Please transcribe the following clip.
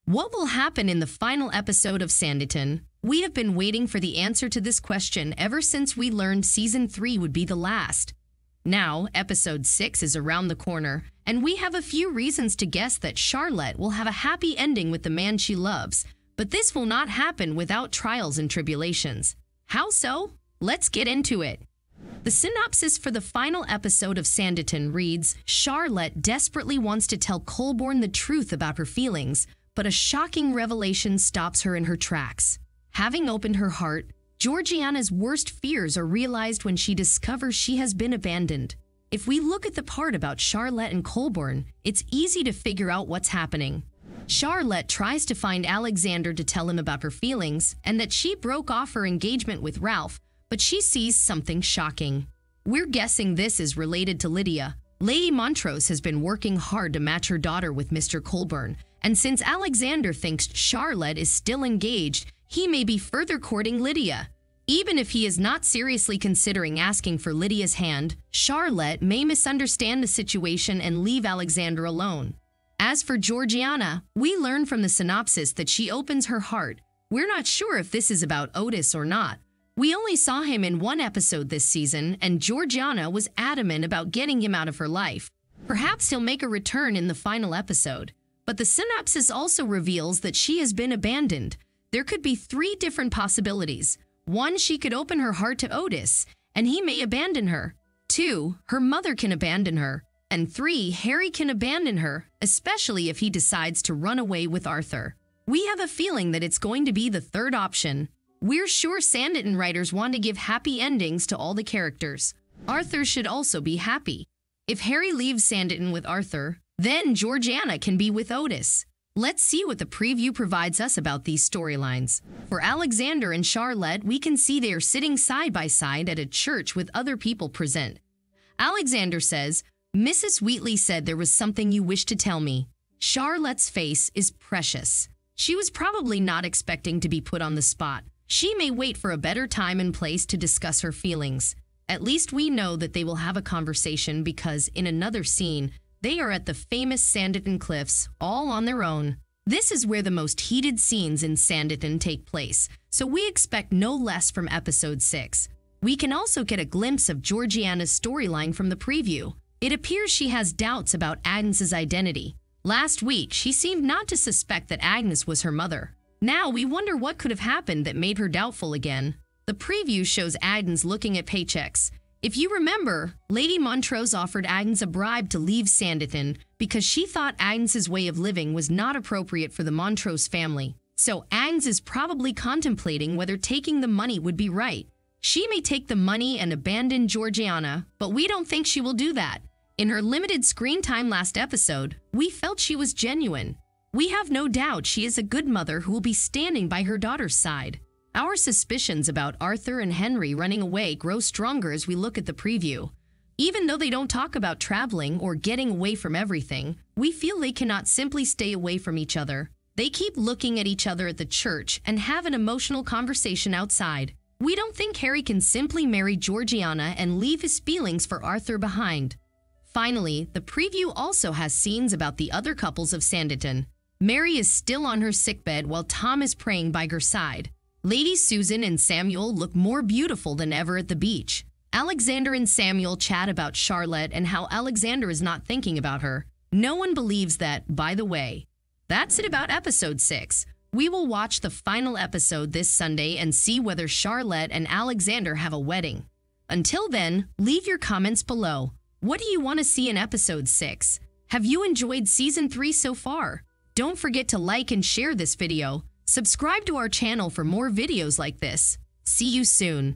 What will happen in the final episode of Sanditon? We have been waiting for the answer to this question ever since we learned Season 3 would be the last. Now, Episode 6 is around the corner, and we have a few reasons to guess that Charlotte will have a happy ending with the man she loves, but this will not happen without trials and tribulations. How so? Let's get into it. The synopsis for the final episode of Sanditon reads, Charlotte desperately wants to tell Colborne the truth about her feelings, but a shocking revelation stops her in her tracks. Having opened her heart, Georgiana's worst fears are realized when she discovers she has been abandoned. If we look at the part about Charlotte and Colborne, it's easy to figure out what's happening. Charlotte tries to find Alexander to tell him about her feelings and that she broke off her engagement with Ralph, but she sees something shocking. We're guessing this is related to Lydia. Lady Montrose has been working hard to match her daughter with Mr. Colborne, and since Alexander thinks Charlotte is still engaged, he may be further courting Lydia. Even if he is not seriously considering asking for Lydia's hand, Charlotte may misunderstand the situation and leave Alexander alone. As for Georgiana, we learn from the synopsis that she opens her heart. We're not sure if this is about Otis or not. We only saw him in one episode this season, and Georgiana was adamant about getting him out of her life. Perhaps he'll make a return in the final episode. But the synopsis also reveals that she has been abandoned. There could be 3 different possibilities. 1, she could open her heart to Otis, and he may abandon her. 2, her mother can abandon her. And 3, Harry can abandon her, especially if he decides to run away with Arthur. We have a feeling that it's going to be the 3rd option. We're sure Sanditon writers want to give happy endings to all the characters. Arthur should also be happy. If Harry leaves Sanditon with Arthur, then Georgiana can be with Otis. Let's see what the preview provides us about these storylines. For Alexander and Charlotte, we can see they are sitting side by side at a church with other people present. Alexander says, Mrs. Wheatley said there was something you wish to tell me. Charlotte's face is precious. She was probably not expecting to be put on the spot. She may wait for a better time and place to discuss her feelings. At least we know that they will have a conversation because in another scene, they are at the famous Sanditon Cliffs, all on their own. This is where the most heated scenes in Sanditon take place, so we expect no less from Episode 6. We can also get a glimpse of Georgiana's storyline from the preview. It appears she has doubts about Agnes's identity. Last week, she seemed not to suspect that Agnes was her mother. Now we wonder what could have happened that made her doubtful again. The preview shows Agnes looking at paychecks. If you remember, Lady Montrose offered Agnes a bribe to leave Sanditon because she thought Agnes's way of living was not appropriate for the Montrose family. So Agnes is probably contemplating whether taking the money would be right. She may take the money and abandon Georgiana, but we don't think she will do that. In her limited screen time last episode, we felt she was genuine. We have no doubt she is a good mother who will be standing by her daughter's side. Our suspicions about Arthur and Henry running away grow stronger as we look at the preview. Even though they don't talk about traveling or getting away from everything, we feel they cannot simply stay away from each other. They keep looking at each other at the church and have an emotional conversation outside. We don't think Harry can simply marry Georgiana and leave his feelings for Arthur behind. Finally, the preview also has scenes about the other couples of Sanditon. Mary is still on her sickbed while Tom is praying by her side. Lady Susan and Samuel look more beautiful than ever at the beach. Alexander and Samuel chat about Charlotte and how Alexander is not thinking about her. No one believes that, by the way. That's it about Episode 6. We will watch the final episode this Sunday and see whether Charlotte and Alexander have a wedding. Until then, leave your comments below. What do you want to see in Episode 6? Have you enjoyed Season 3 so far? Don't forget to like and share this video. Subscribe to our channel for more videos like this. See you soon.